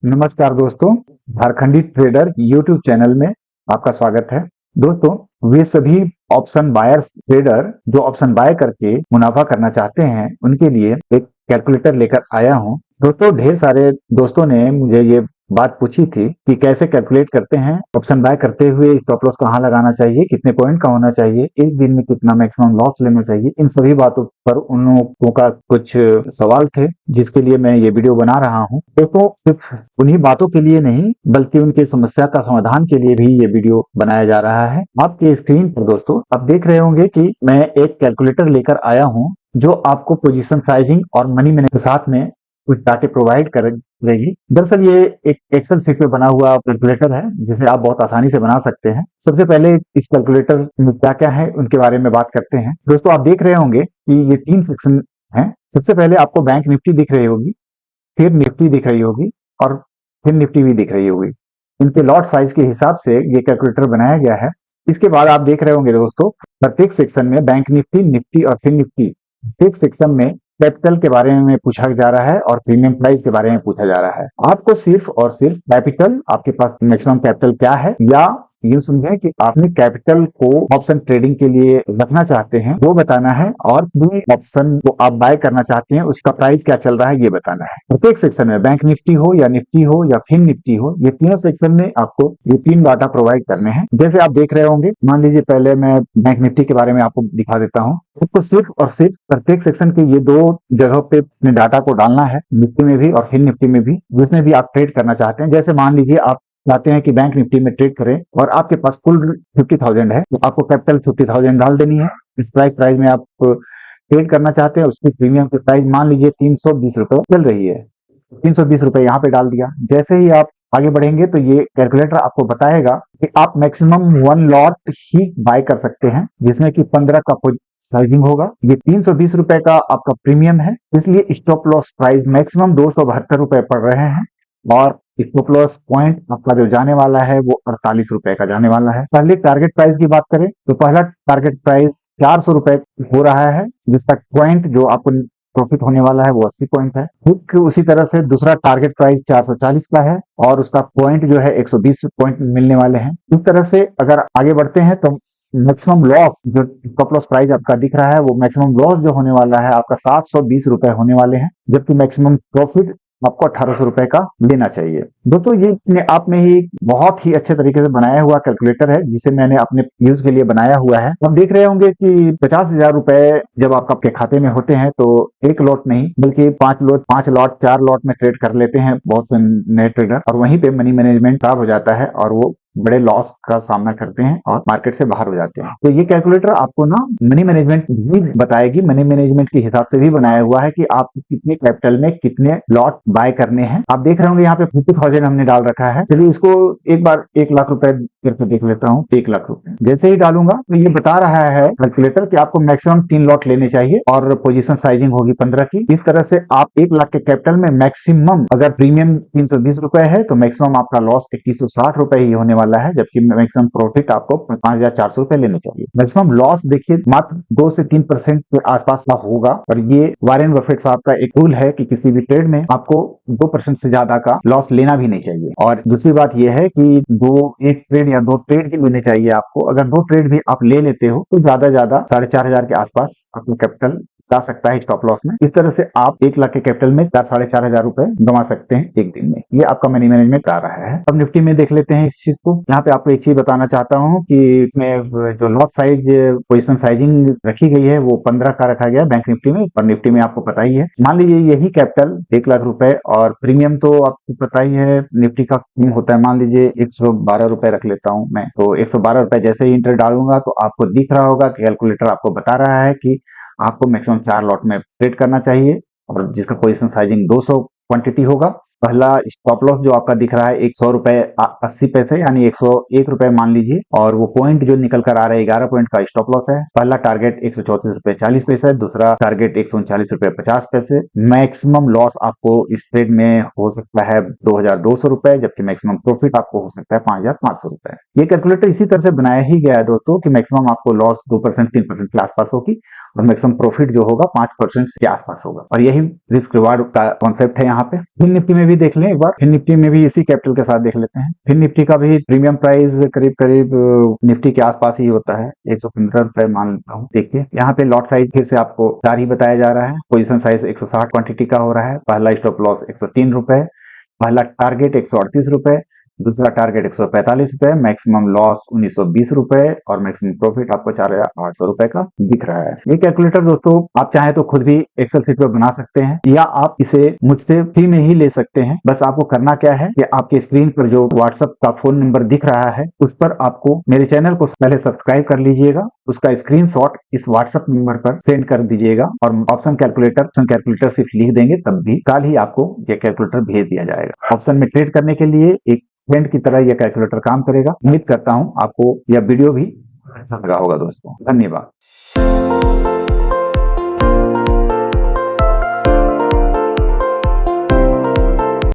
नमस्कार दोस्तों, झारखंडी trader YouTube channel में आपका स्वागत है। दोस्तों, वे सभी ऑप्शन बायर्स ट्रेडर जो ऑप्शन बाय करके मुनाफा करना चाहते हैं, उनके लिए एक कैलकुलेटर लेकर आया हूं। दोस्तों, ढेर सारे दोस्तों ने मुझे ये बात पूछी थी कि कैसे कैलकुलेट करते हैं, ऑप्शन बाय करते हुए स्टॉप लॉस कहाँ लगाना चाहिए, कितने पॉइंट का होना चाहिए, एक दिन में कितना मैक्सिमम लॉस लेना चाहिए। इन सभी बातों पर उन लोगों का कुछ सवाल थे, जिसके लिए मैं ये वीडियो बना रहा हूं। दोस्तों, सिर्फ उन्हीं बातों के लिए नहीं, बल्कि उनकी समस्या का समाधान के लिए भी ये वीडियो बनाया जा रहा है। आपके स्क्रीन पर दोस्तों आप देख रहे होंगे कि मैं एक कैलकुलेटर लेकर आया हूं, जो आपको पोजीशन साइजिंग और मनी मैनेजमेंट के साथ में कुछ डाटे प्रोवाइड करेगी। दरअसल ये एक एक्सेल शीट पे बना हुआ कैलकुलेटर है, जिसे आप बहुत आसानी से बना सकते हैं। सबसे पहले इस कैलकुलेटर में क्या क्या है उनके बारे में बात करते हैं। दोस्तों, आप देख रहे होंगे कि ये 3 सेक्शन है। सबसे पहले आपको बैंक निफ्टी दिख रही होगी, फिर निफ्टी दिख रही होगी और फिर निफ्टी भी दिख रही होगी। इनके लॉट साइज के हिसाब से ये कैलकुलेटर बनाया गया है। इसके बाद आप देख रहे होंगे दोस्तों, प्रत्येक सेक्शन में बैंक निफ्टी, निफ्टी और फिर निफ्टी, एक सेक्शन में कैपिटल के बारे में पूछा जा रहा है और प्रीमियम प्राइस के बारे में पूछा जा रहा है। आपको सिर्फ और सिर्फ कैपिटल, आपके पास मैक्सिमम कैपिटल क्या है, या यूं समझें कि आपने कैपिटल को ऑप्शन ट्रेडिंग के लिए रखना चाहते हैं, वो बताना है, और भी ऑप्शन को आप बाय करना चाहते हैं उसका प्राइस क्या चल रहा है ये बताना है। प्रत्येक सेक्शन में बैंक निफ्टी हो या निफ्टी हो या फिर निफ्टी हो, ये तीनों सेक्शन में आपको ये 3 डाटा प्रोवाइड करने हैं। जैसे आप देख रहे होंगे, मान लीजिए पहले मैं बैंक निफ्टी के बारे में आपको दिखा देता हूँ। तो सिर्फ और सिर्फ प्रत्येक सेक्शन के ये 2 जगह पे अपने डाटा को डालना है, निफ्टी में भी और फिर निफ्टी में भी, जिसमें भी आप ट्रेड करना चाहते हैं। जैसे मान लीजिए आप चाहते हैं कि बैंक निफ्टी में ट्रेड करें और आपके पास कुल 50,000 है, तो आपको कैपिटल 50,000 डाल देनी है। इस प्राइस में आप ट्रेड करना चाहते हैं, उसकी प्रीमियम की प्राइस मान लीजिए 320 रुपए चल रही है, 320 रुपए यहाँ पे डाल दिया। जैसे ही आप आगे बढ़ेंगे तो ये कैलकुलेटर आपको बताएगा कि आप मैक्सिमम 1 लॉट ही बाय कर सकते हैं, जिसमें कि 15 का साइजिंग होगा। ये 320 रुपए का आपका प्रीमियम है, इसलिए स्टॉप लॉस प्राइस मैक्सिमम 272 रुपए पड़ रहे हैं, और स्टॉप लॉस पॉइंट आपका जो जाने वाला है वो 48 रुपए का जाने वाला है। पहले टारगेट प्राइस की बात करें तो पहला टारगेट प्राइस 400 रुपए हो रहा है, जिसका पॉइंट जो आपको प्रॉफिट होने वाला है वो 80 पॉइंट है। ठीक उसी तरह से दूसरा टारगेट प्राइस 440 का है, और उसका पॉइंट जो है 120 पॉइंट मिलने वाले हैं। इस तरह से अगर आगे बढ़ते हैं तो मैक्सिमम लॉस, जो स्टॉप लॉस प्राइस आपका दिख रहा है, वो मैक्सिमम लॉस जो होने वाला है आपका 720 रुपए होने वाले हैं, जबकि मैक्सिमम प्रॉफिट आपको 1800 रुपए का लेना चाहिए। दोस्तों, ये अपने आप में ही बहुत ही अच्छे तरीके से बनाया हुआ कैलकुलेटर है, जिसे मैंने अपने यूज के लिए बनाया हुआ है। आप देख रहे होंगे कि 50,000 रुपए जब आपके खाते में होते हैं तो एक लॉट नहीं बल्कि 5 लॉट 4 लॉट में ट्रेड कर लेते हैं बहुत से नए ट्रेडर, और वहीं पे मनी मैनेजमेंट खराब हो जाता है और वो बड़े लॉस का सामना करते हैं और मार्केट से बाहर हो जाते हैं। तो ये कैलकुलेटर आपको ना मनी मैनेजमेंट भी बताएगी, मनी मैनेजमेंट के हिसाब से भी बनाया हुआ है कि आप कितने कैपिटल में कितने लॉट बाय करने हैं। आप देख रहे होंगे यहाँ पे 50,000 हमने डाल रखा है। चलिए इसको एक बार 1 लाख रुपए करके देख लेता हूँ। 1 लाख रुपए जैसे ही डालूंगा तो ये बता रहा है कैलकुलेटर कि आपको मैक्सिमम 3 लॉट लेने चाहिए और पोजीशन साइजिंग होगी 15 की। इस तरह से आप 1 लाख के कैपिटल में मैक्सिमम, अगर प्रीमियम 320 रुपए है तो मैक्सिमम आपका लॉस 2160 रुपए ही होने वाला है, जबकि मैक्सिमम प्रॉफिट आपको 5,400 रुपए लेने चाहिए। मैक्सिमम लॉस देखिए मात्र 2 से 3% के आसपास का होगा, और ये वॉरेन बफेट साहब का एक रूल है कि किसी भी ट्रेड में आपको 2% से ज्यादा का लॉस लेना भी नहीं चाहिए। और दूसरी बात यह है कि एक ट्रेड या 2 ट्रेड ही लेने चाहिए आपको। अगर 2 ट्रेड भी आप ले लेते हो तो ज्यादा 4,500 के आसपास आपका कैपिटल जा सकता है स्टॉप लॉस में। इस तरह से आप 1 लाख के कैपिटल में 4,500 रुपए कमा सकते हैं एक दिन में। ये आपका मनी मैनेजमेंट आ रहा है। अब निफ्टी में देख लेते हैं इस चीज को। यहाँ पे आपको एक चीज बताना चाहता हूँ कि इसमें जो लॉट साइज पोजिशन साइजिंग रखी गई है वो 15 का रखा गया बैंक निफ्टी में, और निफ्टी में आपको पता ही है। मान लीजिए यही कैपिटल 1 लाख रुपए, और प्रीमियम तो आपको पता ही है निफ्टी का होता है। मान लीजिए 112 रुपए रख लेता हूँ मैं, तो 112 रुपए जैसे ही इंटर डालूंगा तो आपको दिख रहा होगा कि कैलकुलेटर आपको बता रहा है कि आपको मैक्सिमम 4 लॉट में ट्रेड करना चाहिए, और जिसका पोजीशन साइजिंग 200 क्वांटिटी होगा। पहला स्टॉप लॉस जो आपका दिख रहा है 100 रुपए 80 पैसे, यानी 101 रुपए मान लीजिए, और वो पॉइंट जो निकल कर आ रहा है 11 पॉइंट का स्टॉप लॉस है। पहला टारगेट 134 रुपए 40 पैसे, दूसरा टारगेट 139 रुपए 50 पैसे। मैक्सिमम लॉस आपको इस ट्रेड में हो सकता है 2,200 रुपए, जबकि मैक्सिमम प्रॉफिट आपको हो सकता है 5,500 रुपए। ये कैलकुलेटर इसी तरह से बनाया ही गया है दोस्तों कि मैक्सिमम आपको लॉस 2% 3% के आसपास होगी, और मैक्सिमम प्रॉफिट जो होगा 5% के आसपास होगा, और यही रिस्क रिवार्ड का कॉन्सेप्ट है यहाँ पे। फिर निफ्टी में भी भी देख लें एक बार, फिर निफ्टी में भी इसी कैपिटल के साथ देख लेते हैं। फिर निफ्टी का भी प्रीमियम प्राइस करीब करीब निफ्टी के आसपास ही होता है, 115 रुपए मान लेता हूँ। देखिए यहाँ पे लॉट साइज फिर से आपको 4 ही बताया जा रहा है। पोजीशन साइज 160 क्वांटिटी का हो रहा है। पहला स्टॉप लॉस 103 रुपए, पहला टारगेट 138 रुपए, दूसरा टारगेट 145 रुपए, मैक्सिमम लॉस 1920 रुपए और मैक्सिमम प्रॉफिट आपको 4800 रुपए का दिख रहा है। ये कैलकुलेटर दोस्तों आप चाहे तो खुद भी एक्सेल शीट पर बना सकते हैं या आप इसे मुझसे फ्री में ही ले सकते हैं। बस आपको करना क्या है कि आपके स्क्रीन पर जो व्हाट्सएप का फोन नंबर दिख रहा है उस पर आपको मेरे चैनल को पहले सब्सक्राइब कर लीजिएगा, उसका स्क्रीनशॉट इस व्हाट्सएप नंबर पर सेंड कर दीजिएगा और ऑप्शन कैलकुलेटर सिर्फ लिख देंगे तब भी कल ही आपको यह कैलकुलेटर भेज दिया जाएगा। ऑप्शन में ट्रेड करने के लिए एक फ्रेंड की तरह यह कैलकुलेटर काम करेगा। उम्मीद करता हूं आपको यह वीडियो भी अच्छा लगा होगा दोस्तों। धन्यवाद।